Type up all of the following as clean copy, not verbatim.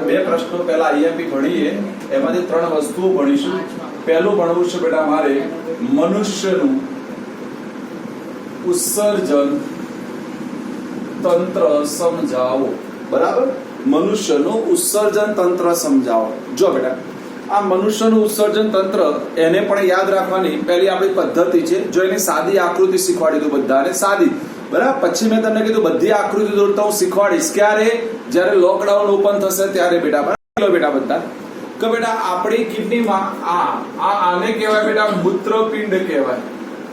બે પ્રશ્નો પહેલા આઈએમપી ભણીએ, એમાંથી ત્રણ વસ્તુઓ ભણીશું. પહેલું ભણવું છે બેટા મારે મનુષ્યનું ઉત્સર્જન તંત્ર સમજાવો. બરાબર, મનુષ્યનું ઉત્સર્જન તંત્ર સમજાવો. જો બેટા આ મનુષ્યનું ઉત્સર્જન તંત્ર એને પણ યાદ રાખવાની પહેલી આપણી પદ્ધતિ છે. જો એની સાદી આકૃતિ શીખવાડી દઉં બધાને, સાદી. બરાબર, પછી મેં તમને કીધું બધી આકૃતિ દોરતા હું શીખવાડીશ. ક્યારે? જ્યારે લોકડાઉન ઓપન થશે ત્યારે બેટા. બરાબર બેટા બધા કે બેટા આપણી કિડનીમાં આને કહેવાય બેટા મૂત્રપિંડ કહેવાય.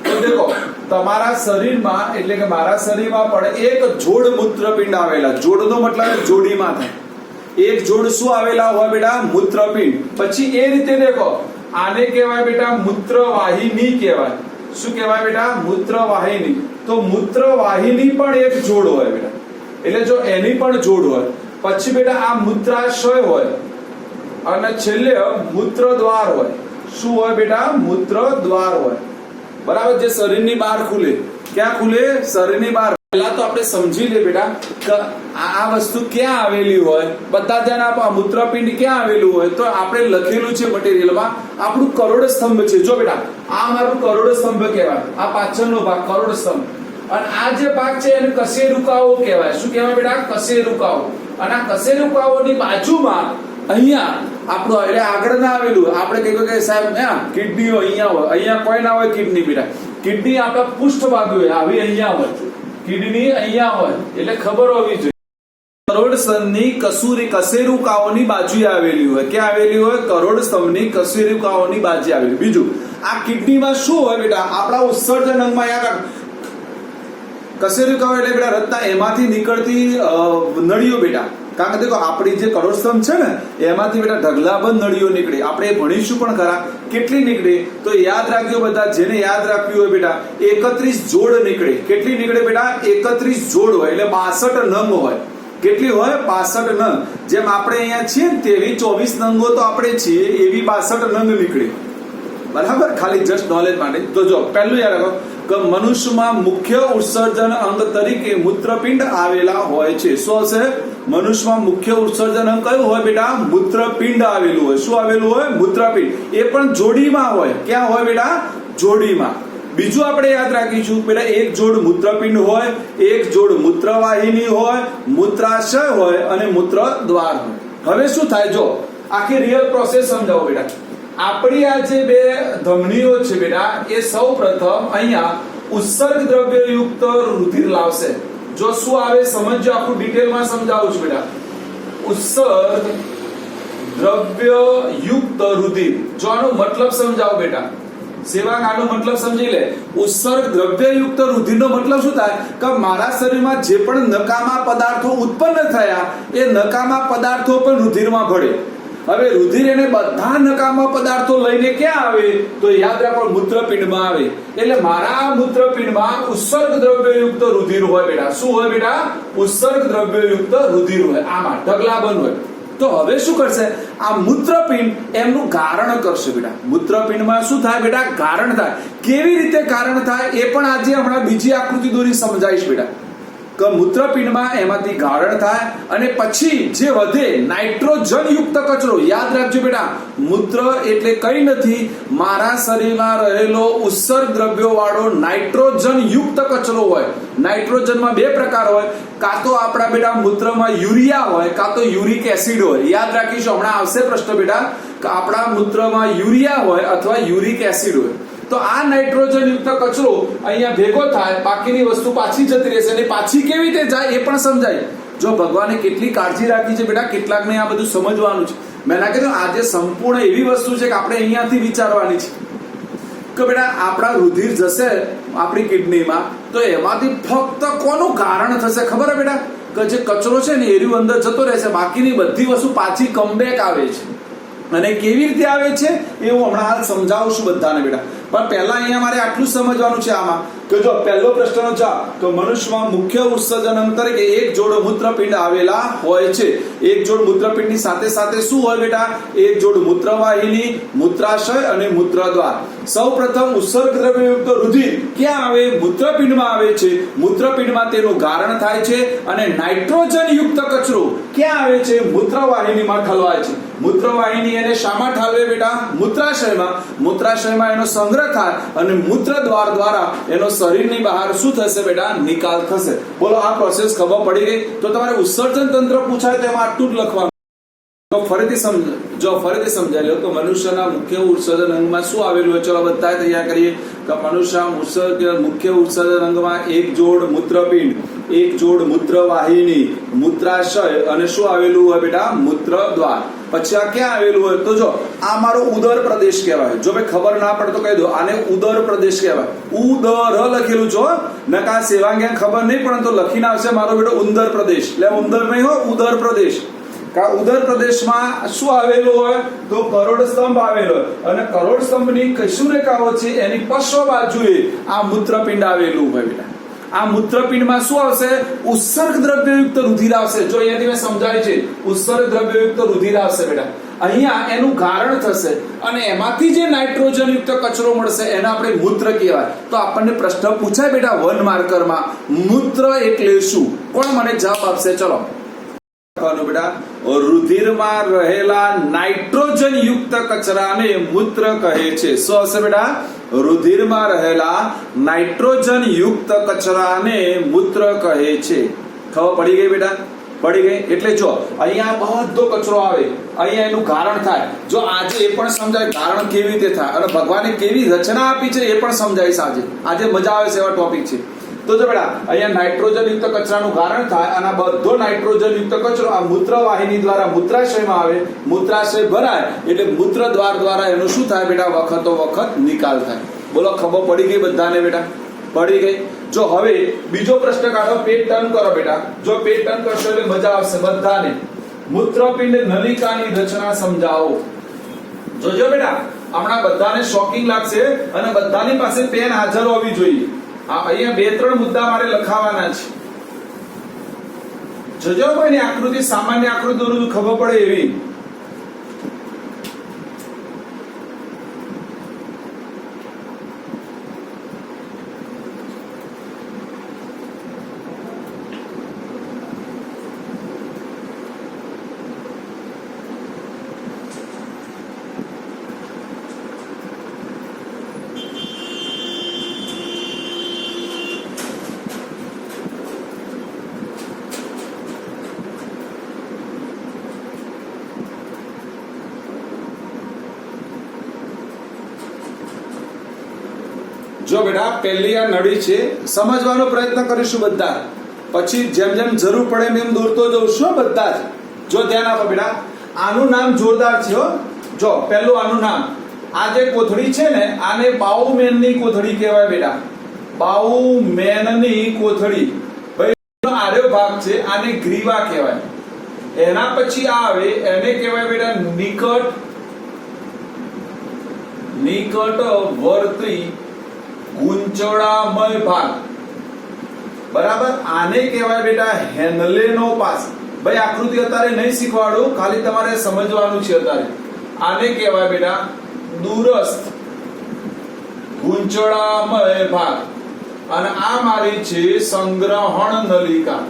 તો દેખો તમારા શરીરમાં એટલે કે મારા શરીરમાં પણ એક જોડ મૂત્રપિંડ આવેલા. જોડનો મતલબ જોડીમાં થાય. એક જોડ શું આવેલા હોય બેટા? મૂત્રપિંડ. પછી એ રીતે દેખો આને કહેવાય બેટા મૂત્રવાહિની કહેવાય. શું કહેવાય બેટા? મૂત્રવાહિની. તો મૂત્રવાહિની પણ એક જોડ હોય બેટા. એટલે જો એની પણ જોડ હોય, પછી બેટા આ મૂત્રાશય હોય અને છેલ્લે મૂત્રદ્વાર હોય. શું હોય બેટા? મૂત્રદ્વાર હોય. બરાબર, જે શરીરની બહાર ખુલે. ક્યાં ખુલે? શરીરની બહાર. પહેલા તો આપણે સમજી લે બેટા કે આ વસ્તુ ક્યાં આવેલી હોય. બધા ધ્યાન આપો. મૂત્રપિંડ ક્યાં આવેલું હોય? તો આપણે લખેલું છે મટીરિયલમાં આપણું કરોડ સ્તંભ છે. જો બેટા આ મારું કરોડ સ્તંભ કહેવાય. આ પાછળનો ભાગ કરોડ સ્તંભ. અને આ જે ભાગ છે એને કશેરુકાઓ કહેવાય. શું કહેવાય બેટા? કશેરુકાઓ. અને આ કશેરુકાઓની બાજુમાં અહીંયા આપણું એટલે આગળ ના આવેલું. આપણે કહીએ કે સાહેબ કિડનીઓ અહીંયા હોય. અહીંયા કોઈ ના હોય કિડની બેટા. કિડની આપણા પૃષ્ઠ બાજુ હોય, આવી અહીંયા હોય. કિડની અહીંયા હોય એટલે ખબર હોવી જોઈએ. કરોડ સ્તંભની કશેરુકાઓની બાજુએ આવેલી હોય. ક્યાં આવેલી હોય? કરોડ સ્તંભની કશેરુકાઓની બાજુએ આવેલી. બીજું, આ કિડનીમાં શું હોય બેટા? આપણા ઉત્સર્જન અંગમાં યાદ કશેરુકાઓ એટલે બેટા રત્ના એમાંથી નીકળતી નળીઓ બેટા. કારણ કે દેખો આપણી જે કરોડ સ્તંભ છે ને એમાંથી બેટા ઢગલાબંધ નળીઓ નીકળે. આપણે ભણીશું પણ ખરા કેટલી નીકળે. તો યાદ રાખજો બધા, જેને યાદ રાખ્યું હોય બેટા 31 જોડ નીકળે. કેટલી નીકળે બેટા? 31 જોડ હોય એટલે 62 નંગ હોય. કેટલી હોય? 62 નંગ. જેમ આપણે અહીંયા છીએ ને તેવી 24 નંગો તો આપણે છીએ, એવી 62 નંગ નીકળે. બરાબર, ખાલી જસ્ટ નોલેજ માટે. તો જો પહેલું યાદ રાખો કે મનુષ્યમાં મુખ્ય ઉત્સર્જન અંગ તરીકે મૂત્રપિંડ આવેલા હોય છે. શું હશે? મનુષ્યમાં મુખ્ય ઉત્સર્જન અંગ કયું હોય બેટા? મૂત્રપિંડ આવેલું હોય. શું આવેલું હોય? મૂત્રપિંડ. એ પણ જોડીમાં હોય. ક્યાં હોય બેટા? જોડીમાં. બીજું આપણે યાદ રાખીશું બેટા, એક જોડ મૂત્રપિંડ હોય, એક જોડ મૂત્રવાહિની હોય, મૂત્રાશય હોય અને મૂત્રદ્વાર હોય. હવે શું થાય? જો આખી રિયલ પ્રોસેસ સમજાવો બેટા. આપણી આ જે બે ધમનીઓ છે બેટા, એ સૌ પ્રથમ અહીંયા ઉત્સર્ગ દ્રવ્ય યુક્ત રુધિર લાવશે. જો શું આવે સમજો, આખું ડિટેલમાં સમજાવું છું બેટા. ઉત્સર્ગ દ્રવ્ય યુક્ત રુધિર. જો આનો મતલબ સમજાવો બેટા. સેવાક આનો મતલબ સમજી લે. ઉત્સર્ગ દ્રવ્ય યુક્ત રુધિરનો મતલબ શું થાય? કે મારા શરીરમાં જે પણ નકામા પદાર્થો ઉત્પન્ન થયા એ નકામા પદાર્થો પણ રુધિરમાં ભળે. હવે રુધિર એને બધા નકામા પદાર્થો લઈને ક્યાં આવે? તો યાદ રાખો મૂત્રપિંડમાં આવે. એટલે મારા મૂત્રપિંડમાં ઉત્સર્ગ દ્રવ્યયુક્ત રુધિર હોય બેટા. શું હોય બેટા? ઉત્સર્ગ દ્રવ્યયુક્ત રુધિર હોય. આમાં ઢગલાબંધ હોય. તો હવે શું કરશે? આ મૂત્રપિંડ એમનું ગારણ કરશે બેટા. મૂત્રપિંડમાં શું થાય બેટા? ગારણ થાય. કેવી રીતે ગારણ થાય એ પણ આજે હમણાં બીજી આકૃતિ દોરી સમજાવીશ બેટા. કે મૂત્રપિંડમાં એમાંથી ગાળણ થાય અને પછી જે વધે નાઇટ્રોજન યુક્ત કચરો. યાદ રાખજો બેટા, મૂત્ર એટલે કઈ નથી, મારા શરીરમાં રહેલો ઉત્સર્ગ દ્રવ્યો વાળો નાઇટ્રોજન યુક્ત કચરો હોય. નાઇટ્રોજનમાં બે પ્રકાર હોય. કાં તો આપણા બેટા મૂત્રમાં યુરિયા હોય, કાં તો યુરિક એસિડ હોય. યાદ રાખીશું, હમણાં આવશે પ્રશ્ન બેટા કે આપણા મૂત્રમાં યુરિયા હોય અથવા યુરિક એસિડ હોય. તો આ નાઇટ્રોજન યુક્ત કચરો અહીંયા ભેગો થાય, બાકીની વસ્તુ પાછી જતી રહેશે. અને પાછી કેવી રીતે જાય એ પણ સમજાય. જો ભગવાને કેટલી કાળજી રાખી છે બેટા, કેટલાકને આ બધું સમજવાનું છે. મેં ના કીધું આજે સંપૂર્ણ એવી વસ્તુ છે કે આપણે અહીંયાથી વિચારવાની છે કે બેટા આપણા રુધિર જશે આપણી કિડનીમાં, તો એમાંથી ફક્ત કોનું કારણ થશે ખબર હે બેટા? કે જે કચરો છે ને એરી અંદર જતો રહેશે, બાકીની બધી વસ્તુ પાછી કમબેક આવે છે. અને કેવી રીતે આવે છે એ હું હમણાં હાલ સમજાવું છું બધાને બેટા. પણ પહેલા અહીંયા મારે આટલું સમજવાનું છે આમાં કે જો પહેલો પ્રશ્નનો જવાબ તો મનુષ્યમાં મુખ્ય ઉત્સર્જન અંગ તરીકે એક જોડ મૂત્રપિંડ આવેલા હોય છે. એક જોડ મૂત્રપિંડની સાથે સાથે શું હોય બેટા? એક જોડ મૂત્રવાહિની, મૂત્રાશય અને મૂત્રદ્વાર. સૌપ્રથમ ઉત્સર્ગ દ્રવ્યયુક્ત રુધિર ક્યાં આવે? મૂત્રપિંડમાં આવે છે. મૂત્રપિંડમાં તેનું ગારણ થાય છે અને નાઇટ્રોજન યુક્ત કચરો ક્યાં આવે છે? મૂત્રવાહિનીમાં ઠલવાય છે. મૂત્રવાહિની એને શામાં ઠાલવે બેટા? મૂત્રાશયમાં. મૂત્રાશયમાં એનો સંગ્રહ થાય અને મૂત્રદ્વાર દ્વારા એનો શરીરની બહાર શું થશે બેટા? નિકાલ થશે. બોલો આ પ્રોસેસ ખબર પડી ગઈ? તો તમારે ઉત્સર્જન તંત્ર પૂછાય તો એમાં આટલું જ લખવાનું. તો ફરીથી સમજાવી લો તો મનુષ્યના મુખ્ય ઉત્સર્જન અંગમાં શું આવેલું હોય? ચલો બધા તૈયાર કરીએ કે મનુષ્યના મુખ્ય ઉત્સર્જન અંગમાં એક જોડ મૂત્રપિંડ, એક જોડ મૂત્રવાહિની, મૂત્રાશય અને શું આવેલું હોય બેટા? મૂત્રદ્વાર. પછી આ ક્યાં આવેલું હોય? તો જો આ મારો ઉદર પ્રદેશ કહેવાય. જો ભાઈ ખબર ના પડે તો કહી દો, આને ઉદર પ્રદેશ કહેવાય. ઉદર લખેલું છો નકા સેવાંગ્યા ખબર નહીં પણ તો લખીને આવશે મારો બેટો ઉંદર પ્રદેશ. એટલે ઉંદર નહીં હો, ઉદર પ્રદેશ. ઉદર પ્રદેશમાં શું આવેલું હોય? તો કરોડ સ્તંભ આવેલો હોય અને કરોડ સ્તંભની કશું રેખાઓ છે એની પશ્વ બાજુએ આ મૂત્રપિંડ આવેલું હોય બેટા. આ મૂત્રપિંડમાં શું આવશે? ઉત્સર્ગ દ્રવ્યયુક્ત રુધિર આવશે. જો અહીંયાથી મેં સમજાવ્યું છે, ઉત્સર્ગ દ્રવ્યયુક્ત રુધિર આવશે બેટા. અહીંયા એનું ગારણ થશે અને એમાંથી જે નાઇટ્રોજન યુક્ત કચરો મળશે એને આપણે મૂત્ર કહેવાય. તો આપણને પ્રશ્ન પૂછાય બેટા 1 માર્કરમાં, મૂત્ર એટલે શું? કોણ મને જવાબ આપશે? ચલો બેટા, રુધિરમાં રહેલા નાઇટ્રોજન યુક્ત કચરાને મૂત્ર કહે છે. શું હશે બેટા? રુધિરમાં રહેલા નાઇટ્રોજન યુક્ત કચરાને મૂત્ર કહે છે. ખબર પડી ગઈ બેટા? પડી ગઈ. એટલે જો અહીંયા બધો કચરો આવે, અહીંયા એનું ગારણ થાય. જો આજે એ પણ સમજાય ગારણ કેવી રીતે થાય અને ભગવાને કેવી રચના આપી છે એ પણ સમજાવીશ આજે મજા આવે છે એવા ટોપિક છે. તો જો બેટા અહીંયા નાઇટ્રોજન યુક્ત કચરાનું ગારણ થાય અને બધો નાઇટ્રોજન યુક્ત કચરો આ મૂત્રવાહિની દ્વારા મૂત્રાશયમાં આવે. મૂત્રાશય ભરાય એટલે મૂત્રદ્વાર દ્વારા એનું શું થાય બેટા? વખતો વખત નિકાલ થાય. બોલો ખબર પડી ગઈ બધાને બેટા? પડી ગઈ. જો હવે બીજો પ્રશ્ન કાઢો, પેજ ટર્ન કરો બેટા. જો પેજ ટર્ન કરશો એટલે મજા આવશે બધાને. મૂત્રપિંડ નલિકાની રચના સમજાવો. જોજો બેટા, હમણાં બધાને શોકિંગ લાગશે અને બધાની પાસે પેન હાજર હોવી જોઈએ. અહીંયા 2-3 મુદ્દા મારે લખાવાના છે. જોજો ભાઈ આકૃતિ, સામાન્ય આકૃતિ દોરું ખબર પડે એવી. જો બેટા પહેલી આ નળી છે, સમજવાનો પ્રયત્ન કરીશું બધા. પછી જેમ જેમ જરૂર પડે એમ દોરતો જઉં છું બધા જ. જો ધ્યાન આપો બેટા, આનું નામ જોરદાર છે હો. જો પહેલું આનું નામ, આ જે કોથળી છે ને આને બાઉમેનની કોથળી કહેવાય બેટા. બાઉમેનની કોથળી. ભાઈ આર્યો ભાગ છે આને ગ્રીવા કહેવાય. એના પછી આ આવે એને કહેવાય બેટા નિકટવર્તી ગુંચળામય ભાગ. બરાબર, આને કહેવાય બેટા હેનલેનો પાસ. ભાઈ આકૃતિ અત્યારે નહીં શીખવાડું, ખાલી તમારે સમજવાનું છે અત્યારે. આને કહેવાય બેટા દૂરસ્થ ગુંચળામય ભાગ અને આ મારી છે સંગ્રહણ નલિકા.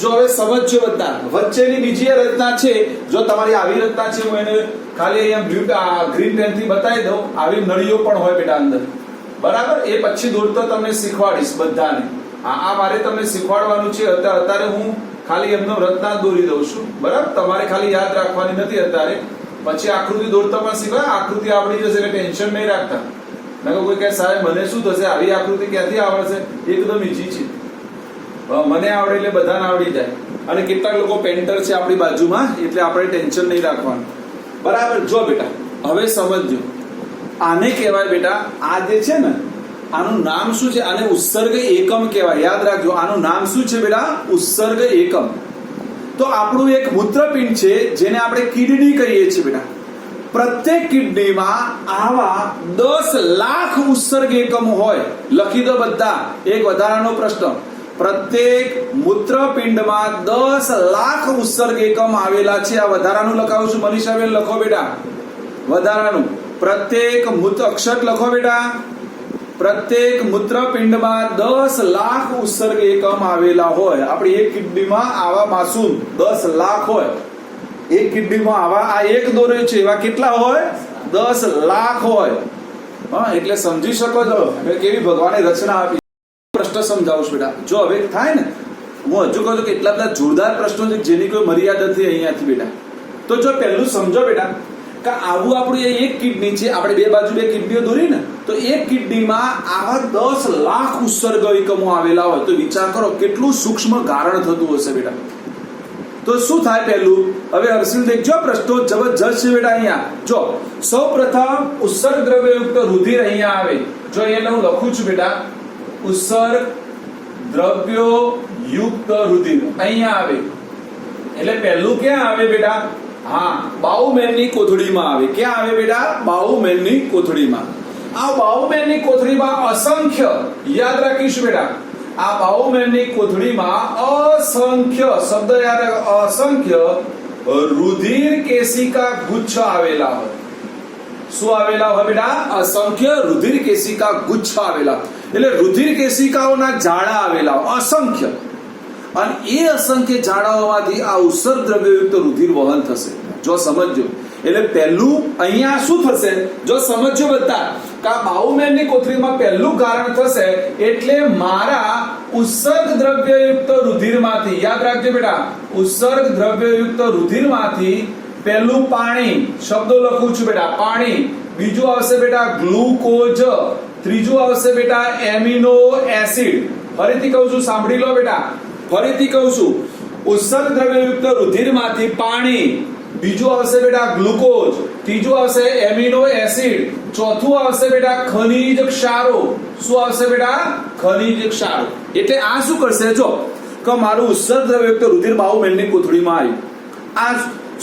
જો હવે સમજજો બધા. વચ્ચેની બીજી રચના છે, જો તમારી આવી રચના છે હું એને ખાલી અહીંયા ગ્રીન પેન થી બતાવી દઉં. આવી નળીઓ પણ હોય બેટા અંદર. બરાબર, એ પછી દોરતો તમને શીખવાડીશ બધાને. આ મારે તમને શીખવાડવાનું છે. અત્યારે હું ખાલી એમનો રચના દોરી દઉં છું. બરાબર, તમારે ખાલી યાદ રાખવાની નથી અત્યારે. પછી આકૃતિ દોરતા પણ શીખવાય. આકૃતિ આવડી જશે એટલે ટેન્શન નહીં રાખતા. નકર કોઈ કહે સાહેબ મને શું થશે, આવી આકૃતિ ક્યાંથી આવડશે? એકદમ ઈઝી છે. મને આવડે એટલે બધાને આવડી જાય. અને કેટલાક લોકો પેન્ટર છે આપણી બાજુમાં, એટલે આપણે ટેન્શન નહીં રાખવાનું. બરાબર, જો બેટા હવે સમજજો. આને કહેવાય બેટા, આ જે છે ને આનું નામ શું છે? આને ઉત્સર્ગ એકમ કહેવાય. યાદ રાખજો, આનું નામ શું છે બેટા? ઉત્સર્ગ એકમ. તો આપણું એક મૂત્રપિંડ છે જેને આપણે કિડની કહીએ છીએ બેટા. પ્રત્યેક કિડનીમાં આવા 10 લાખ ઉત્સર્ગ એકમો હોય. લખી દો બધા. એક વધારાનો પ્રશ્ન. પ્રત્યેક મૂત્રપિંડમાં 10 લાખ ઉત્સર્ગ એકમ આવેલા છે. આ વધારાનું લખાવું છું. મનીષાબેન લખો બેટા. વધારાનું પ્રત્યેક અક્ષર લખો બેટા. પ્રત્યેક મૂત્રપિંડમાં 10 લાખ ઉત્સર્ગ એકમ આવેલા હોય. આપણી એક કિડનીમાં આવા માસૂમ 10 લાખ હોય. એક કિડનીમાં આવા આ એક દોરે છે એવા કેટલા હોય? 10 લાખ હોય. હા, એટલે સમજી શકો છો કેવી ભગવાને રચના આપી. પ્રશ્ન સમજાવું છું બેટા. જો હવે થાય ને, હું હજુ કહું છું કે એટલા બધા જોરદાર પ્રશ્નો છે જેની કોઈ મર્યાદા નથી અહીંયાથી બેટા. તો જો પહેલું સમજો બેટા કે આવું આપણું એક કિડની છે. આપણે બે બાજુ બે કિડનીઓ દોરી ને, તો એક કિડનીમાં આવા 10 લાખ ઉત્સર્ગ એકમો આવેલા હોય. તો વિચાર કરો કેટલું સૂક્ષ્મ ગારણ થતું હશે બેટા. તો શું થાય પહેલું? હવે હર્ષિલ દેખજો, પ્રશ્નો જબરજસ્ત છે બેટા. અહીંયા જો સૌપ્રથમ ઉત્સર્ગ દ્રવ્યયુક્ત રુધિર અહીંયા આવે. જો અહીંયા હું લખું છું બેટા, ઉત્સર્ગ દ્રવ્યો યુક્ત રુધિર અહીંયા આવે. એટલે પહેલું ક્યાં આવે બેટા? હા, બાઉમેનની કોથળીમાં આવે. ક્યાં આવે બેટા? બાઉમેનની કોથળીમાં. આ બાઉમેનની કોથળીમાં અસંખ્ય, યાદ રાખીશું બેટા, આ બાઉમેનની કોથળીમાં અસંખ્ય, શબ્દ યાદ રાખો, અસંખ્ય રુધિર કેશિકા ગુચ્છ આવેલા હોય. શું આવેલા હોય બેટા? અસંખ્ય રુધિર કેશિકા ગુચ્છ આવેલા. એટલે રુધિર કેશિકાઓના જાળા આવેલા હોય અસંખ્ય. અને એ અસંખ્ય જાળાઓમાંથી આ ઉત્સર્ગ દ્રવ્યયુક્ત રુધિર વહન થશે. જો સમજજો. એટલે પહેલું અહીંયા શું થશે? જો સમજજો બધા કે આ બાઉમેનની કોથળીમાં પહેલું કારણ થશે. એટલે મારા ઉત્સર્ગ દ્રવ્યયુક્ત રુધિરમાંથી, યાદ રાખજો બેટા, ઉત્સર્ગ દ્રવ્યયુક્ત રુધિરમાંથી પહેલું પાણી, શબ્દો લખું છું બેટા, પાણી. બીજું આવશે બેટા ગ્લુકોઝ. ત્રીજું આવશે બેટા એમિનો એસિડ. ફરીથી કહું છું, સાંભળી લો બેટા, ફરીથી કહું છું, ઉત્સર્ગ દ્રવ્યયુક્ત રુધિરમાંથી પાણી, બીજું આવશે બેટા ગ્લુકોઝ, ત્રીજું આવશે એમિનો એસિડ, ચોથું આવશે બેટા ખનિજ ક્ષારો. શું આવશે બેટા? ખનિજ ક્ષારો. એટલે આ શું કરશે? જો કે મારું ઉત્સર્ગ દ્રવ્યયુક્ત રુધિર બાઉમેનની કોથળીમાં આવ્યું. આ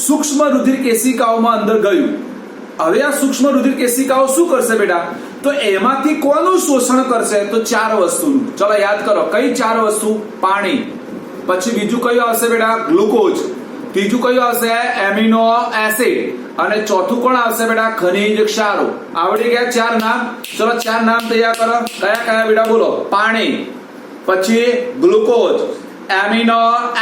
સૂક્ષ્મ રુધિર કેશિકાઓમાં અંદર ગયું. હવે આ સૂક્ષ્મ રુધિર કેશિકાઓ શું કરશે બેટા? તો એમાંથી કોનું શોષણ કરશે? તો 4 વસ્તુનું. ચલો યાદ કરો. કઈ 4 વસ્તુ? પાણી. પછી બીજું કયું આવશે બેટા? ગ્લુકોઝ. ત્રીજું કયું આવશે? Amino acid. અને ચોથું કોણ આવશે બેટા? ખનિજ ક્ષારો. આવડી ગયા 4 નામ. ચલો 4 નામ તૈયાર કરો. કયા કયા બેટા? બોલો. પાણી, પછી ગ્લુકોઝ, એમિનો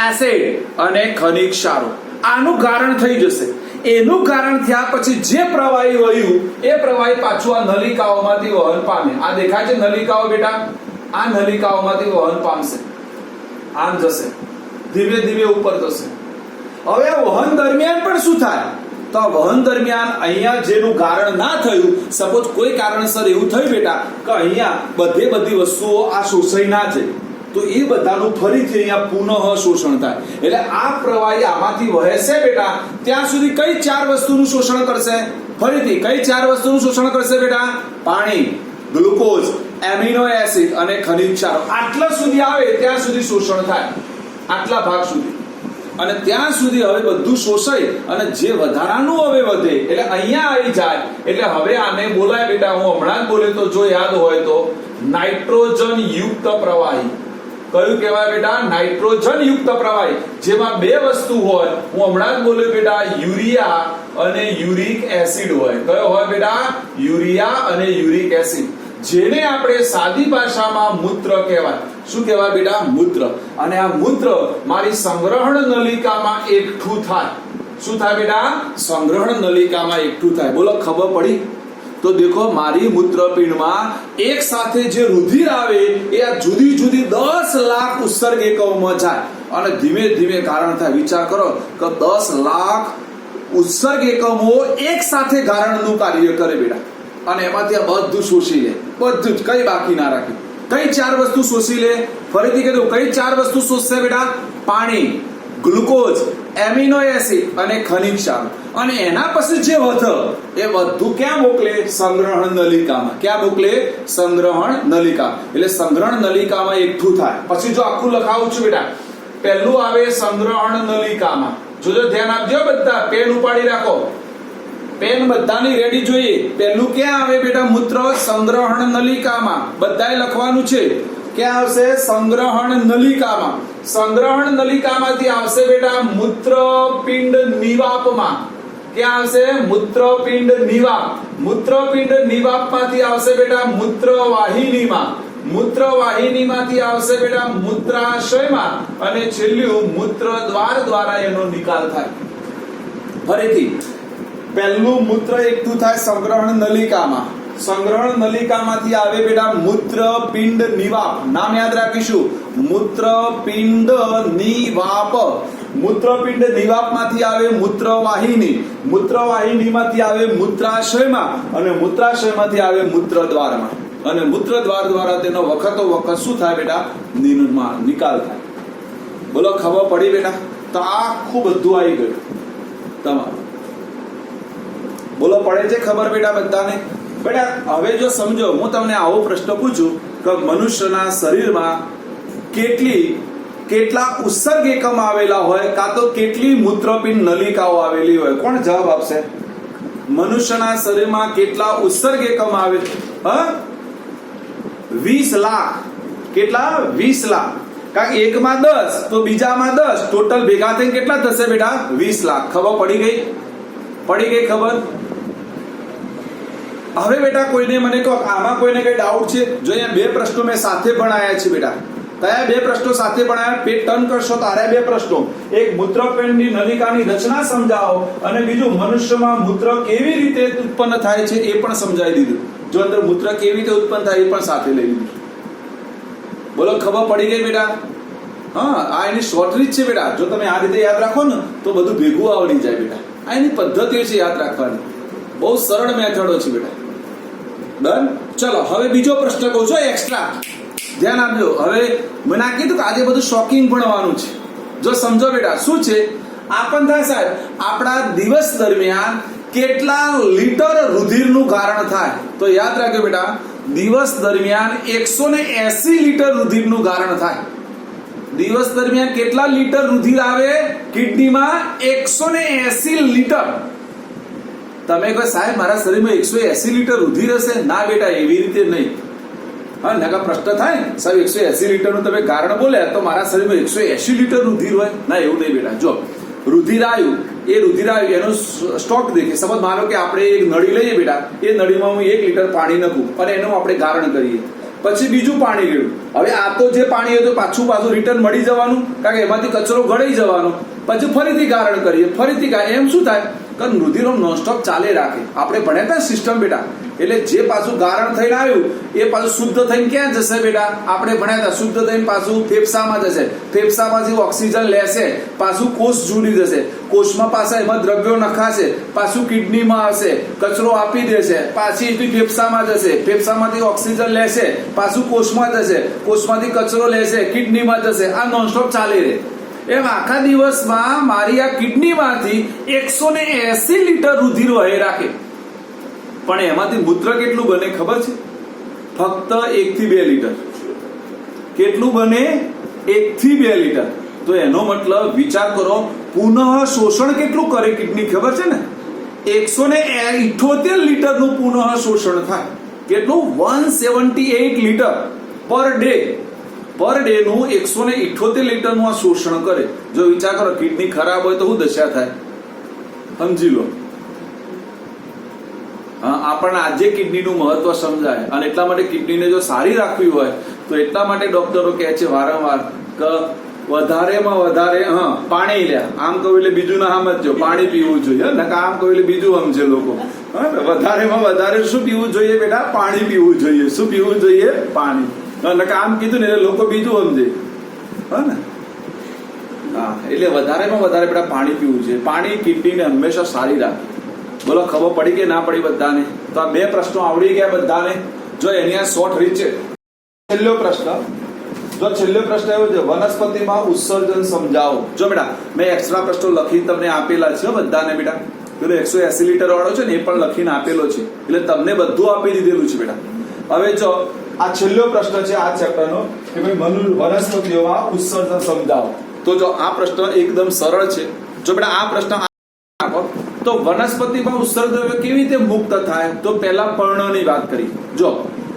એસિડ અને ખનિજ ક્ષારો. આનું કારણ થઈ જશે. એનું કારણ થયા પછી જે પ્રવાહી વહ્યું એ પ્રવાહી પાછું આ નલિકાઓમાંથી વહન પામે. આ દેખાય છે નલિકાઓ બેટા? આ નલિકાઓમાંથી વહન પામશે. આમ જશે, ધીમે ધીમે ઉપર જશે. હવે આ વહન દરમિયાન પણ શું થાય? તો આ વહન દરમિયાન અહીંયા જેનું કારણ ના થયું, સપોઝ કોઈ કારણસર એવું થયું બેટા કે અહીંયા બધી વસ્તુઓ આ શોષાઈ ના જાય, તો એ બધાનું ફરીથી અહીંયા પુનઃ શોષણ થાય. એટલે આ પ્રવાહી આમાંથી વહેશે બેટા ત્યાં સુધી કઈ 4 વસ્તુનું શોષણ કરશે? ફરીથી કઈ 4 વસ્તુનું શોષણ કરશે બેટા? પાણી, ગ્લુકોઝ, એમિનો એસિડ અને ખનિજ ક્ષારો. આટલા સુધી આવે ત્યાં સુધી શોષણ થાય, આટલા ભાગ સુધી. અને ત્યાં સુધી હવે બધું શોષાય અને જે વધારાનું હવે વધે એટલે અહીંયા આવી જાય. એટલે હવે આને બોલાય બેટા, હું હમણાં જ બોલ્યો તો જો યાદ હોય તો, નાઇટ્રોજન યુક્ત પ્રવાહી. કયું કહેવાય બેટા? નાઇટ્રોજન યુક્ત પ્રવાહી. જેમાં 2 વસ્તુ હોય, હું હમણાં જ બોલ્યો બેટા, યુરિયા અને યુરિક એસિડ હોય. કયો હોય બેટા? યુરિયા અને યુરિક એસિડ. જેને આપણે સાદી ભાષામાં મૂત્ર કહેવાય. શું કહેવાય બેટા? મૂત્ર. અને આ મૂત્ર મારી સંગ્રહણ નલિકામાં એકઠું થાય. શું થાય બેટા? સંગ્રહણ નલિકામાં એકઠું થાય. બોલો, ખબર પડી? તો દેખો, મારી મૂત્રપિંડમાં એક સાથે જે રુધિર આવે એ આ જુદી જુદી 10 લાખ ઉત્સર્ગ એકમોમાં જાય અને ધીમે ધીમે કારણ થાય. વિચાર કરો કે 10 લાખ ઉત્સર્ગ એકમો એક સાથે ગારણનું કાર્ય કરે બેટા. અને એમાંથી આ બધું શોષી લે, બધું જ, કઈ બાકી ના રાખે. કઈ 4 વસ્તુ શોષી લે? ફરીથી કીધું, કઈ 4 વસ્તુ શોષશે બેટા? પાણી, ગ્લુકોઝ, એમિનો એસિડ અને ખનિજ ક્ષારો. અને એના પછી જે વધે એ બધું ક્યાં મોકલે? સંગ્રહણ નલિકામાં. ક્યાં મોકલે? સંગ્રહણ નલિકા. એટલે સંગ્રહણ નલિકામાં એકઠું થાય. પછી જો આખું લખાવું છું બેટા, પહેલું આવે સંગ્રહણ નલિકામાં. જોજો, ધ્યાન આપજો બધા, પેન ઉપાડી રાખો. પેન બધાની રેડી જોઈએ. પહેલું ક્યાં આવે બેટા? મૂત્ર સંગ્રહણ નલિકામાં. બધાએ લખવાનું છે. ક્યાં આવશે? સંગ્રહણ નલિકામાં. સંગ્રહણ નલિકામાંથી આવશે બેટા મૂત્રપિંડ નિવાપમાં. ક્યાં આવશે? મૂત્રપિંડ નિવાપ. મૂત્રપિંડ નિવાપમાંથી આવશે બેટા મૂત્રવાહિનીમાં. મૂત્રવાહિનીમાંથી આવશે બેટા મૂત્રાશયમાં. અને છેલ્લું મૂત્રદ્વાર દ્વારા એનો નિકાલ થાય. ફરીથી પહેલું મૂત્ર એકઠું થાય સંગ્રહણ નલિકામાં. સંગ્રહણ નલિકામાંથી આવે બેટા મૂત્રપિંડ નિવાપ. નામ યાદ રાખીશું, મૂત્રપિંડ નિવાપ. મૂત્રપિંડ નિવાપમાંથી આવે મૂત્રવાહિની. મૂત્રવાહિનીમાંથી આવે મૂત્રાશયમાં. અને મૂત્રાશયમાંથી આવે મૂત્રદ્વારમાં. અને મૂત્રદ્વાર દ્વારા તેનો વખતો વખત શું થાય બેટા? નિકાલ થાય. બોલો, ખબર પડી બેટા? તો આખું બધું આવી ગયું તમારું. બોલો, પડે છે ખબર બેટા બધાને? બેટા હવે જો સમજો, હું તમને આવો પ્રશ્ન પૂછું કે મનુષ્યના શરીરમાં કેટલા ઉત્સર્ગ એકમ આવેલા હોય, કાં તો કેટલી મૂત્રપિંડ નલિકાઓ આવેલી હોય? કોણ જવાબ આપશે? મનુષ્યના શરીરમાં કેટલા ઉત્સર્ગ એકમ આવે? 20 લાખ. કેટલા? 20 લાખ. કારણ કે એકમાં 10 તો બીજામાં 10, ટોટલ ભેગા થઈને કેટલા થશે બેટા? 20 લાખ. ખબર પડી ગઈ? પડી ગઈ ખબર? હવે બેટા કોઈને મને કહો, આમાં કોઈને કઈ ડાઉટ છે? જો અહીંયા બે પ્રશ્નો મેં સાથે ભણાયા છે બેટા. કયા બે પ્રશ્નો સાથે ભણાયા? પેજ ટર્ન કરશો તારે બે પ્રશ્નો. એક મૂત્રપિંડની નલિકાની રચના સમજાવો, અને બીજું મનુષ્યમાં મૂત્ર કેવી રીતે ઉત્પન્ન થાય છે એ પણ સમજાવી દીધું. જો અંદર મૂત્ર કેવી રીતે ઉત્પન્ન થાય એ પણ સાથે લઈ લીધું. બોલો, ખબર પડી ગઈ બેટા? હા, આ એની શોર્ટ રીત છે બેટા. જો તમે આ રીતે યાદ રાખો ને તો બધું ભેગું આવડી જાય બેટા. આ એની પદ્ધતિઓ છે યાદ રાખવાની. બહુ સરળ મેથડો છે બેટા. ડન. ચલો હવે બીજો પ્રશ્ન કહું છું, એક્સ્ટ્રા ધ્યાન આપજો. હવે મને આ કીધું કે આજે બધું શોકિંગ ભણવાનું છે. જો સમજો બેટા, શું છે? આપણ થાય સાહેબ, આપણા દિવસ દરમિયાન કેટલા લીટર રુધિરનું ગારણ થાય? તો યાદ રાખજો બેટા, દિવસ દરમિયાન 180 લીટર રુધિરનું ગારણ થાય. દિવસ દરમિયાન કેટલા લીટર રુધિર આવે કિડનીમાં? 180 લીટર. તમે કહો સાહેબ મારા શરીરમાં 180 લીટર રુધિર હશે? ના બેટા, એવી રીતે નહીં. હા, નકા પ્રશ્ન થાય સાહેબ 180 લીટરનું તમે કારણ બોલ્યા તો મારા શરીરમાં 180 લીટર રુધિર હોય? ના, એવું નહીં બેટા. જો રુધિર આવ્યું, એનો સ્ટોક દેખે. સમજ, માનો કે આપણે એક નળી લઈએ બેટા, એ નળીમાં હું 1 લીટર પાણી નાખું અને એનું આપણે ગારણ કરીએ. પછી બીજું પાણી લેવું. હવે આ તો જે પાણી હતું પાછું રિટર્ન મળી જવાનું, કારણ કે એમાંથી કચરો ગળી જવાનો. પછી ફરીથી ગારણ કરીએ, ફરીથી એમ શું થાય કે રુધિરો નોનસ્ટોપ ચાલે રાખે. આપણે ભણ્યા હતા સિસ્ટમ બેટા. એટલે જે પાછું ગારણ થઈને આવ્યું એ પાછું શુદ્ધ થઈને ક્યાં જશે બેટા? આપણે ભણ્યા હતા શુદ્ધ થઈને પાછું ફેફસામાં જશે. ફેફસામાંથી ઓક્સિજન લેશે, પાછું કોષ જોડી જશે. કોષમાં પાછા એમાં દ્રવ્યો નખાશે, પાછું કિડનીમાં આવશે, કચરો આપી દેશે, પાછી ફેફસામાં જશે. ફેફસામાંથી ઓક્સિજન લેશે, પાછું કોષમાં જશે, કોષમાંથી કચરો લેશે, કિડનીમાં જશે. આ નોનસ્ટોપ ચાલી રહે. એમ આખા દિવસમાં મારી આ કિડનીમાંથી 180 લીટર રુધિર વહી રાખે. પણ એમાંથી મૂત્ર કેટલું બને ખબર છે? ફક્ત 1 થી 2 લીટર. કેટલું બને? 1 થી 2 લીટર. તો એનો મતલબ વિચાર કરો, પુનઃ શોષણ કેટલું કરે કિડની ખબર છે ને? 178 લીટરનું પુનઃ શોષણ થાય. કેટલું? 178 litre per day. Per day નું 178 લીટરનું આ શોષણ કરે. જો વિચાર કરો, કિડની ખરાબ હોય તો શું દશા થાય? સમજી લો. આપણને આજે કિડનીનું મહત્વ સમજાય. અને એટલા માટે કિડનીને જો સારી રાખવી હોય તો એટલા માટે ડોક્ટરો કહે છે વારંવાર કે વધારેમાં વધારે પાણી લે. આમ કહું એટલે બીજું ના સમજો, પાણી પીવું જોઈએ. નકા આમ કહું એટલે બીજું સમજે લોકો. વધારેમાં વધારે શું પીવું જોઈએ બેટા? પાણી પીવું જોઈએ. શું પીવું જોઈએ? પાણી. નકા આમ કીધું ને એટલે લોકો બીજું સમજે. ને એટલે વધારેમાં વધારે બેટા પાણી પીવું જોઈએ. પાણી કિડનીને હંમેશા સારી રાખે. બોલો, ખબર પડી કે ના પડી બધાને? તો આ બે પ્રશ્નો આવડી ગયા બધાને. જો એની આ શોર્ટ રીત છે. છેલ્લો પ્રશ્ન એવો છે, વનસ્પતિમાં ઉત્સર્જન સમજાવો. જો બેટા મેં એક્સ્ટ્રા પ્રશ્નો લખી તમને આપેલા છે બધાને બેટા. પેલો 180 લીટર વાળો છે ને એ પણ લખીને આપેલો છે, એટલે તમને બધું આપી દીધેલું છે બેટા. હવે જો આ છેલ્લો પ્રશ્ન છે આ ચેપ્ટરનો કે ભાઈ વનસ્પતિઓમાં ઉત્સર્જન સમજાવો. તો જો આ પ્રશ્ન એકદમ સરળ છે. જો બેટા આ પ્રશ્ન આપો તો વનસ્પતિમાં ઉત્સર્ગ દ્રવ્ય કેવી રીતે મુક્ત થાય? તો પહેલા પર્ણની વાત કરી. જો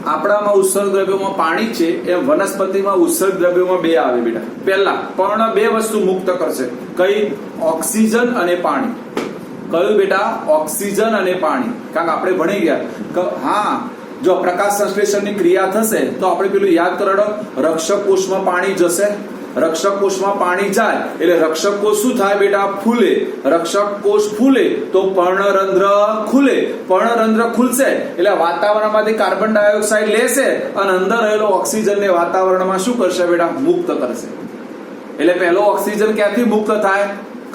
આપણામાં ઉત્સર્ગ દ્રવ્યોમાં પાણી છે, એ વનસ્પતિમાં ઉત્સર્ગ દ્રવ્યોમાં બે આવે બેટા. પહેલા પર્ણ બે વસ્તુ મુક્ત કરશે. કઈ? ઓક્સિજન અને પાણી. કયું બેટા? ઓક્સિજન અને પાણી. કારણ કે આપણે ભણી ગયા હા, જો પ્રકાશ સંશ્લેષણની ક્રિયા થશે તો આપણે પેલું યાદ કરાડો, રક્ષક કોષમાં પાણી જશે. રક્ષક કોષમાં પાણી જાય એટલે રક્ષક કોષ શું થાય બેટા? ફૂલે. રક્ષક કોષ ફૂલે તો પર્ણરંધ્ર ખુલે. પર્ણરંધ્ર ખુલશે એટલે વાતાવરણમાંથી કાર્બન ડાયોક્સાઇડ લેશે અને અંદર રહેલો ઓક્સિજનને વાતાવરણમાં શું કરશે બેટા? મુક્ત કરશે. એટલે પહેલો ઓક્સિજન ક્યાંથી મુક્ત થાય?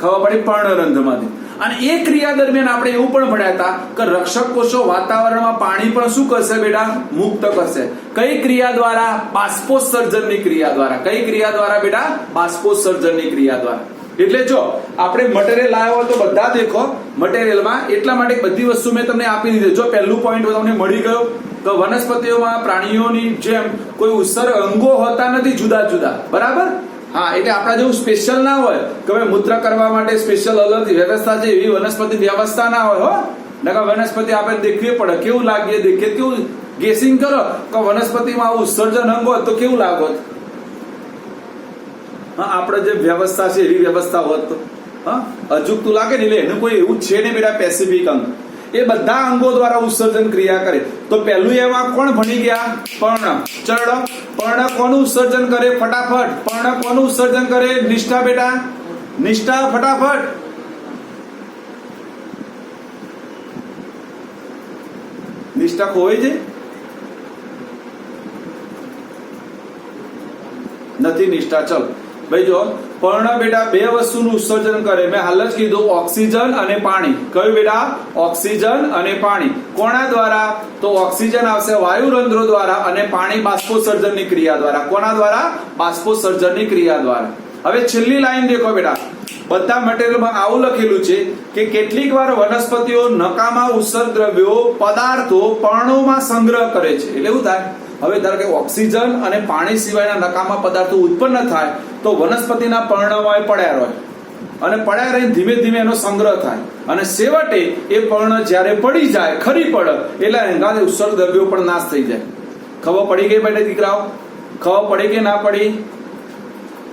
ખબર પડી? પર્ણરંધ્રમાંથી. અને એ ક્રિયા દરમિયાન આપણે એવું પણ ભણ્યા હતા કે રક્ષક કોષો વાતાવરણમાં પાણી પણ શું કરશે બેટા? મુક્ત કરશે. કઈ ક્રિયા દ્વારા? બાષ્પોત્સર્જનની ક્રિયા દ્વારા. કઈ ક્રિયા દ્વારા બેટા? બાષ્પોત્સર્જનની ક્રિયા દ્વારા. એટલે જો આપણે મટીરિયલ લાવ્યા હોય તો બધા દેખો મટીરિયલમાં, એટલા માટે બધી વસ્તુ મેં તમને આપી દીધી. જો પહેલું પોઈન્ટ તમને મળી ગયો તો વનસ્પતિઓમાં પ્રાણીઓની જેમ કોઈ ઉત્સર્ગ અંગો હોતા નથી જુદા જુદા, બરાબર? હા, એટલે આપણા જેવું સ્પેશિયલ ના હોય કે ભાઈ મૂત્ર કરવા માટે સ્પેશિયલ અલગ વ્યવસ્થા છે, એવી વનસ્પતિ વ્યવસ્થા ના હોય. હો નકર વનસ્પતિ આપણે દેખવી પડે, કેવું લાગીએ, દેખીએ કેવું ગેસિંગ કરો કે વનસ્પતિમાં આવું ઉત્સર્જન અંગ હોય તો કેવું લાગોત? હા, આપણે જે વ્યવસ્થા છે એવી વ્યવસ્થા હોત તો હા અજુગતું લાગે ને. એટલે એનું કોઈ એવું છે ને બેટા પેસિફિક અંગ. એ બધા અંગો દ્વારા ઉત્સર્જન ક્રિયા કરે. તો પહેલું એમાં કોણ ભણી ગયા? પર્ણ. ચલો, પર્ણ કોનું ઉત્સર્જન કરે? ફટાફટ. પર્ણ કોનું ઉત્સર્જન કરે? નિષ્ઠા બેટા, નિષ્ઠા ફટાફટ. નિષ્ઠા ખોવાઈ છે? નથી નિષ્ઠા. ચલ ભાઈ જો પર્ણ બેટા બે વસ્તુનું ઉત્સર્જન કરે. મેં હાલ જ કીધું, ઓક્સિજન અને પાણી. કયું બેટા? ઓક્સિજન અને પાણી. કોના દ્વારા? તો ઓક્સિજન આવશે વાયુરંધ્રો દ્વારા અને પાણી બાષ્પોત્સર્જનની ક્રિયા દ્વારા. કોના દ્વારા? બાષ્પોત્સર્જનની ક્રિયા દ્વારા. હવે છેલ્લી લાઈન દેખો બેટા, બધા મટીરિયલમાં આવું લખેલું છે કે કેટલીક વાર વનસ્પતિઓ નકામા ઉત્સર્ગ દ્રવ્યો પદાર્થો પર્ણોમાં સંગ્રહ કરે છે. એટલે એવું થાય, હવે ધારો કે ઓક્સિજન અને પાણી સિવાયના નકામા પદાર્થો ઉત્પન્ન થાય તો વનસ્પતિના પર્ણમાં પડ્યા રહે અને પડ્યા રહીને ધીમે ધીમે એનો સંગ્રહ થાય અને છેવટે એ પર્ણ જ્યારે પડી જાય, ખરી પડે એટલે એના ઉત્સર્ગ દ્રવ્યો પણ નાશ થઈ જાય. ખબર પડી ગઈ બેટા દીકરાઓ? ખબર પડી કે ના પડી?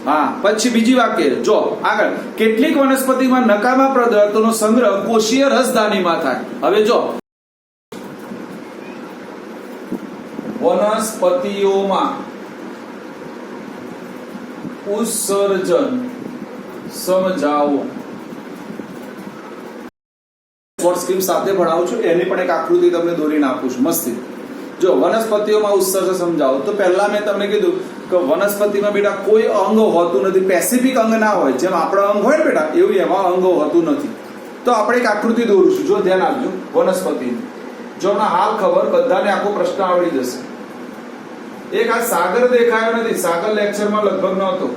હા, પછી બીજી વાક્ય જો આગળ, કેટલીક વનસ્પતિમાં નકામા પદાર્થોનો સંગ્રહ કોષીય રસધાનીમાં થાય. હવે જો વનસ્પતિઓમાં ઉત્સર્જન સમજાવો. શોર્ટ સ્ક્રીન સાથે ભણાવું છું, એની પણ એક આકૃતિ તમને દોરીને આપું છું મસ્તી. જો વનસ્પતિઓમાં ઉત્સર્જન સમજાવો તો પહેલા મેં તમને કીધું કે વનસ્પતિમાં બેટા કોઈ અંગ હોતું નથી. પેસિફિક અંગ ના હોય, જેમ આપણા અંગ હોય ને બેટા એવું એમાં અંગો હોતું નથી. તો આપણે એક આકૃતિ દોરું છું, જો ધ્યાન આપજો. વનસ્પતિ જો હાલ ખબર બધાને આખો પ્રશ્ન આવડી જશે. એક આ સાગર દેખાયો નથી, સાગર લેક્ચરમાં લગભગ નહોતો.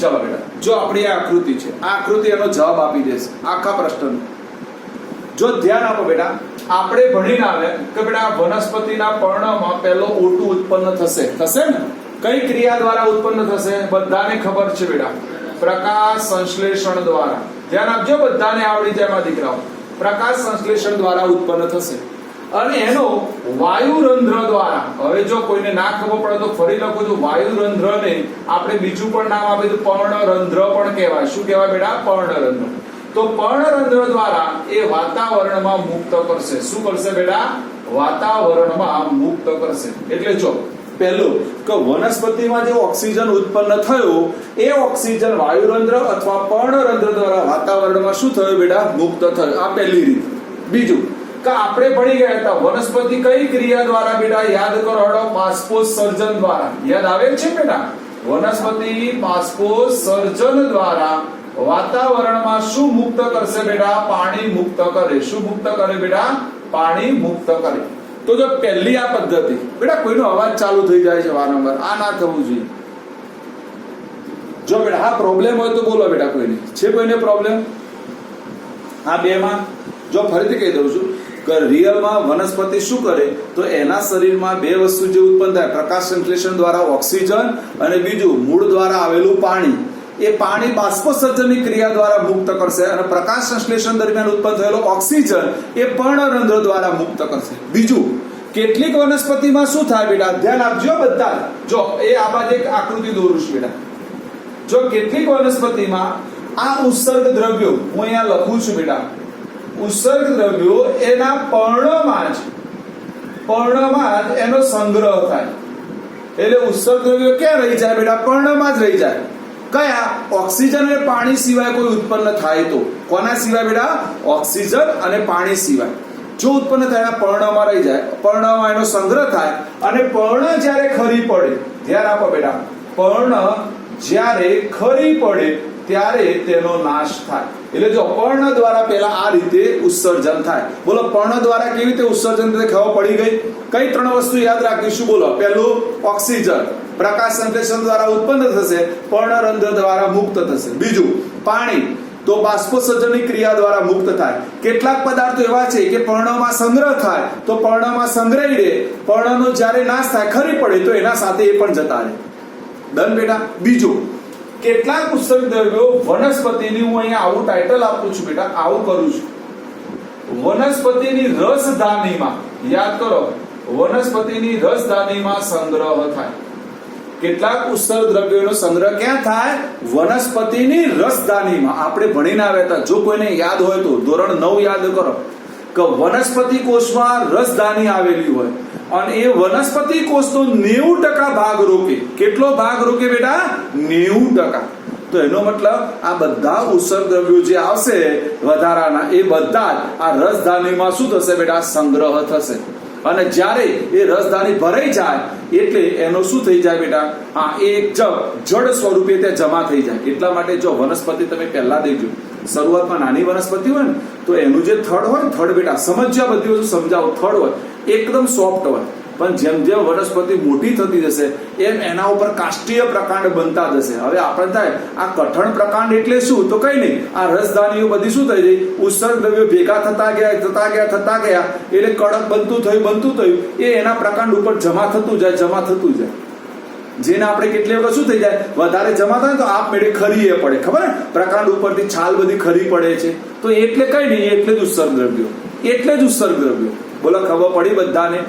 ચલો બેટા, જો આપણી આ આકૃતિ છે, આ આકૃતિ એનો જવાબ આપી દેશે આખા પ્રશ્નનો. જો ધ્યાન આપો બેટા, આપણે ભણીને આવે કે બેટા વનસ્પતિના પર્ણમાં પહેલો O2 ઉત્પન્ન થશે. થશે ને? કઈ ક્રિયા દ્વારા ઉત્પન્ન થશે? બધાને ખબર છે બેટા, પ્રકાશ સંશ્લેષણ દ્વારા. ધ્યાન આપજો, બધાને આવડી જાય એમાં દીકરાઓ. પ્રકાશ સંશ્લેષણ દ્વારા ઉત્પન્ન થશે અને એનો વાયુરંધ્ર દ્વારા. હવે જો કોઈને ના ખબર પડે તો ફરી લખું છું, વાયુરંધ્રને આપણે બીજું પણ નામ આપી દીધું, પર્ણરંધ્ર પણ કહેવાય. શું કહેવાય બેટા? પર્ણરંધ્ર. તો પર્ણરંધ્ર દ્વારા એ વાતાવરણમાં મુક્ત કરશે. શું કરશે બેટા? વાતાવરણમાં મુક્ત કરશે. એટલે જો પહેલું કે વનસ્પતિમાં જે ઓક્સિજન ઉત્પન્ન થયો એ ઓક્સિજન વાયુરંધ્ર અથવા પર્ણરંધ્ર દ્વારા વાતાવરણમાં શું થયું બેટા? મુક્ત થયું. આ પહેલી રીત. બીજું કે આપણે ભણી ગયા હતા વનસ્પતિ કઈ ક્રિયા દ્વારા બેટા? યાદ કરો હડો, બાષ્પોત્સર્જન દ્વારા. યાદ આવે છે બેટા? વનસ્પતિ બાષ્પોત્સર્જન દ્વારા વાતાવરણમાં શું મુક્ત કરશે બેટા? પાણી મુક્ત કરે. શું મુક્ત કરે બેટા? પાણી મુક્ત કરે. તો જો પહેલી આ પદ્ધતિ બેટા, કોઈનો અવાજ ચાલુ થઈ જાય છે વારંવાર, આ ના થવું જોઈએ. જો બેટા આ પ્રોબ્લેમ હોય તો બોલો બેટા. કોઈને છે? કોઈને પ્રોબ્લેમ આ બે માં? જો ફરીથી કહી દઉં છું, કે રિયલમાં વનસ્પતિ શું કરે તો એના શરીરમાં બે વસ્તુ જે ઉત્પન્ન થાય, પ્રકાશ સંશ્લેષણ દ્વારા ઓક્સિજન અને બીજું મૂળ દ્વારા આવેલું પાણી, એ પાણી બાષ્પોત્સર્જનની ક્રિયા દ્વારા મુક્ત કરશે અને પ્રકાશ સંશ્લેષણ દરમિયાન ઉત્પન્ન થયેલો ઓક્સિજન એ પર્ણરંધ્ર દ્વારા મુક્ત કરશે. બીજું, કેટલીક વનસ્પતિમાં શું થાય બેટા, ધ્યાન આપજો બધા. જો એ આ બાજુ એક આકૃતિ દોરું છું બેટા. જો કેટલીક વનસ્પતિમાં આ ઉત્સર્ગ દ્રવ્યો હું અહીંયા લખું છું બેટા, ઉત્સર્ગ દ્રવ્યો એના પર્ણમાં જ એનો સંગ્રહ થાય. એટલે ઉત્સર્ગ દ્રવ્યો ક્યાં રહી જાય બેટા, પર્ણમાં જ રહી જાય. કયા? ઓક્સિજન અને પાણી સિવાય કોઈ ઉત્પન્ન થાય તો. કોના સિવાય બેટા? ઓક્સિજન અને પાણી સિવાય. જો ઉત્પન્ન થયા પર્ણમાં રહી જાય, પર્ણમાં એનો સંગ્રહ થાય અને પર્ણ જ્યારે ખરી પડે, ધ્યાન આપો બેટા, પર્ણ જ્યારે ખરી પડે ત્યારે તેનો નાશ થાય. એટલે જો પર્ણ દ્વારા પેલા આ રીતે ઉત્સર્જન થાય. બોલો પર્ણ દ્વારા કેવી રીતે ઉત્સર્જન થાય ખબર પડી ગઈ? કઈ ત્રણ વસ્તુ યાદ રાખીશું? બોલો. પહેલું ઓક્સિજન પ્રકાશ સંશ્લેષણ દ્વારા ઉત્પન્ન થશે, પર્ણરંધ્ર દ્વારા મુક્ત થશે. બીજું પાણી તો બાષ્પોત્સર્જનની ક્રિયા દ્વારા મુક્ત થાય. કેટલાક પદાર્થો એવા છે કે પર્ણમાં સંગ્રહ થાય તો પર્ણમાં સંગ્રહી રહે, પર્ણનો જ્યારે નાશ થાય ખરી પડે તો એના સાથે એ પણ જતા રહે. ડન બેટા. બીજું, કેટલાક ઉત્સર્ગ દ્રવ્યો વનસ્પતિની, હું અહીંયા આવું ટાઇટલ આપું છું બેટા, આવું કરું છું, વનસ્પતિની રસધાનીમાં, યાદ કરો, વનસ્પતિની રસધાનીમાં સંગ્રહ થાય. કેટલાક ઉત્સર્ગ દ્રવ્યોનો સંગ્રહ ક્યાં થાય? વનસ્પતિની રસધાનીમાં. આપણે ભણીને આવ્યા હતા, જો કોઈને યાદ હોય તો ધોરણ 9 યાદ કરો કે વનસ્પતિ કોષમાં રસધાની આવેલી હોય અને એ વનસ્પતિ કોષનો 90% ભાગ રોકે. કેટલો ભાગ રોકે બેટા? 90%. તો એનો મતલબ આ બધા ઉત્સર્ગ દ્રવ્યો જે આવશે વધારાના, એ બધા આ રસધાનીમાં શું થશે બેટા? સંગ્રહ થશે. અને જ્યારે એ રસધાની ભરાઈ જાય એટલે એનો શું થઈ જાય બેટા? હા, એ જડ સ્વરૂપે ત્યાં જમા થઈ જાય. એટલા માટે જો વનસ્પતિ તમે પહેલા દેખજો, શરૂઆતમાં નાની વનસ્પતિ હોય ને તો એનું જે થડ હોય ને, થડ બેટા સમજ્યા, બધી વસ્તુ સમજાવો, થડ હોય એકદમ સોફ્ટ હોય, પણ જેમ જેમ વનસ્પતિ મોટી થતી જશે એમ એના ઉપર કાષ્ટીય પ્રકાંડ બનતા જશે. હવે આપણે થાય આ કઠણ પ્રકાંડ એટલે શું? તો કઈ નહીં, આ રસધાનીઓ બધી શું થઈ ગઈ? ઉત્સર્ગ દ્રવ્યો ભેગા થતા ગયા એટલે કડક બનતું થયું એ એના પ્રકાંડ ઉપર જમા થતું જાય. જેને આપણે કેટલી વખત શું થઈ જાય, વધારે જમા થાય તો આપમેળે ખરી એ પડે. ખબર ને, પ્રકાંડ ઉપરથી છાલ બધી ખરી પડે છે. તો એટલે કઈ નહીં, એટલે જ ઉત્સર્ગ દ્રવ્યો. બોલો, ખબર પડી બધાને?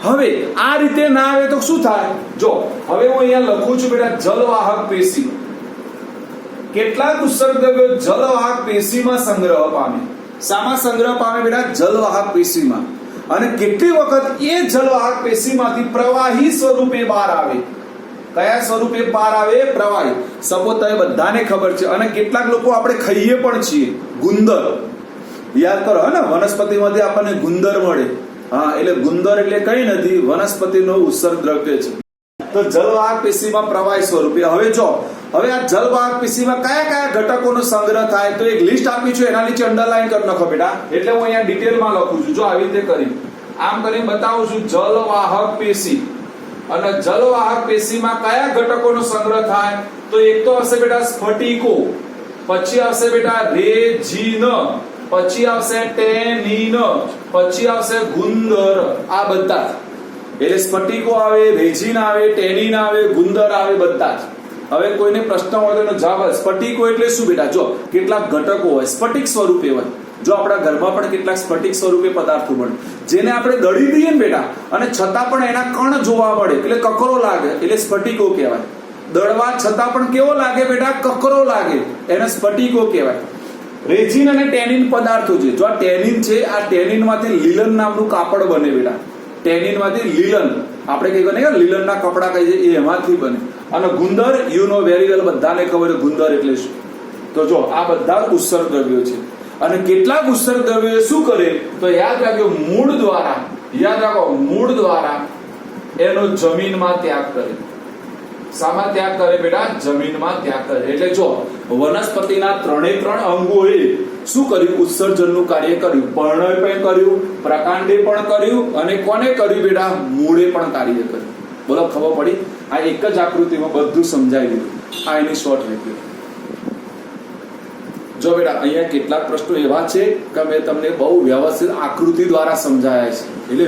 હવે આ રીતે ના આવે તો શું થાય? જો હવે હું અહીંયા લખું છું બેટા, જલવાહક પેશી. કેટલાક ઉત્સર્ગ દ્રવ્યો જલવાહક પેશીમાં સંગ્રહ પામે. શામાં સંગ્રહ પામે બેટા? જલવાહક પેશીમાં. અને કેટલી વખત એ જલવાહક પેશીમાંથી પ્રવાહી સ્વરૂપે બહાર આવે. કયા સ્વરૂપે બહાર આવે? પ્રવાહી. સપોઝ તમે બધાને ખબર છે, અને કેટલાક લોકો આપણે ખાઈએ પણ છીએ, ગુંદર. યાદ કરો, હે ને, વનસ્પતિમાંથી આપણને ગુંદર મળે. હા, એટલે ગુંદર એટલે કઈ નથી, વનસ્પતિનો ઉત્સર્ગ દ્રવ્ય છે. તો જલવાહક પેશીમાં પ્રવાહી સ્વરૂપે. હવે આ જલવાહક પેશીમાં કયા ઘટકોનો સંગ્રહ થાય તો એક લિસ્ટ આપી છે, એના નીચે અંડરલાઈન કરી નાખો બેટા. એટલે હું અહીંયા ડિટેલમાં લખું છું. જો આવી રીતે કરી આમ કરીને બતાવું છું, જલવાહક પેશી. અને જલવાહક પેશીમાં કયા ઘટકોનો સંગ્રહ થાય તો એક તો હશે બેટા સ્ફટિકો, પછી આવશે બેટા રેજીન, પછી આવશે ટેનિન, પછી આવશે ગુંદર. આ બધા, એટલે સ્ફટિકો આવે, રેજીન આવે, ટેનિન આવે, ગુંદર આવે, બધા જ. હવે કોઈને પ્રશ્ન હોય તો એનો જવાબ, સ્ફટિકો એટલે શું બેટા? જો કેટલાક ઘટકો હોય, સ્ફટિક સ્વરૂપે હોય. જો આપણા ઘરમાં પણ કેટલાક સ્ફટિક સ્વરૂપે પદાર્થો બને, જેને આપણે દળી દઈએ ને બેટા, અને છતાં પણ એના કણ જોવા મળે એટલે કકરો લાગે, એટલે સ્ફટિકો કહેવાય. દળવા છતાં પણ કેવો લાગે બેટા? કકરો લાગે, એને સ્ફટિકો કહેવાય. રેજીન અને ટેનિન પદાર્થો છે. જો આ ટેનિન છે, આ ટેનિન માંથી લીલન નામનું કાપડ બને બેટા. ટેનિન માંથી લીલન, આપણે કઈ ને લીલનના કપડા કહીએ, એ એમાંથી બને. અને ગુંદર, યુ નો વેરી વેલ, બધાને ખબર છે ગુંદર એટલે શું. તો જો આ બધા ઉત્સર્ગ દ્રવ્યો છે. અને કેટલાક ઉત્સર્ગ દ્રવ્યો શું કરે તો યાદ રાખજો, મૂળ દ્વારા એનો જમીનમાં ત્યાગ કરે. શામાં ત્યાગ કરે બેટા? જમીનમાં ત્યાગ કરે. એટલે જો વનસ્પતિના 3 અંગોએ શું કર્યું? ઉત્સર્જનનું કાર્ય કર્યું. પર્ણએ પણ કર્યું, પ્રકાંડે પણ કર્યું, અને કોને કર્યું બેટા? મૂળે પણ કાર્ય કર્યું. બોલો, ખબર પડી? આ એક જ આકૃતિમાં બધું સમજાઈ દીધું. આ એની શોર્ટ રિવ્યુ. જો બેટા અહીંયા કેટલાક પ્રશ્નો એવા છે કે મેં તમને બહુ વ્યવસ્થિત આકૃતિ દ્વારા સમજાયા છે એટલે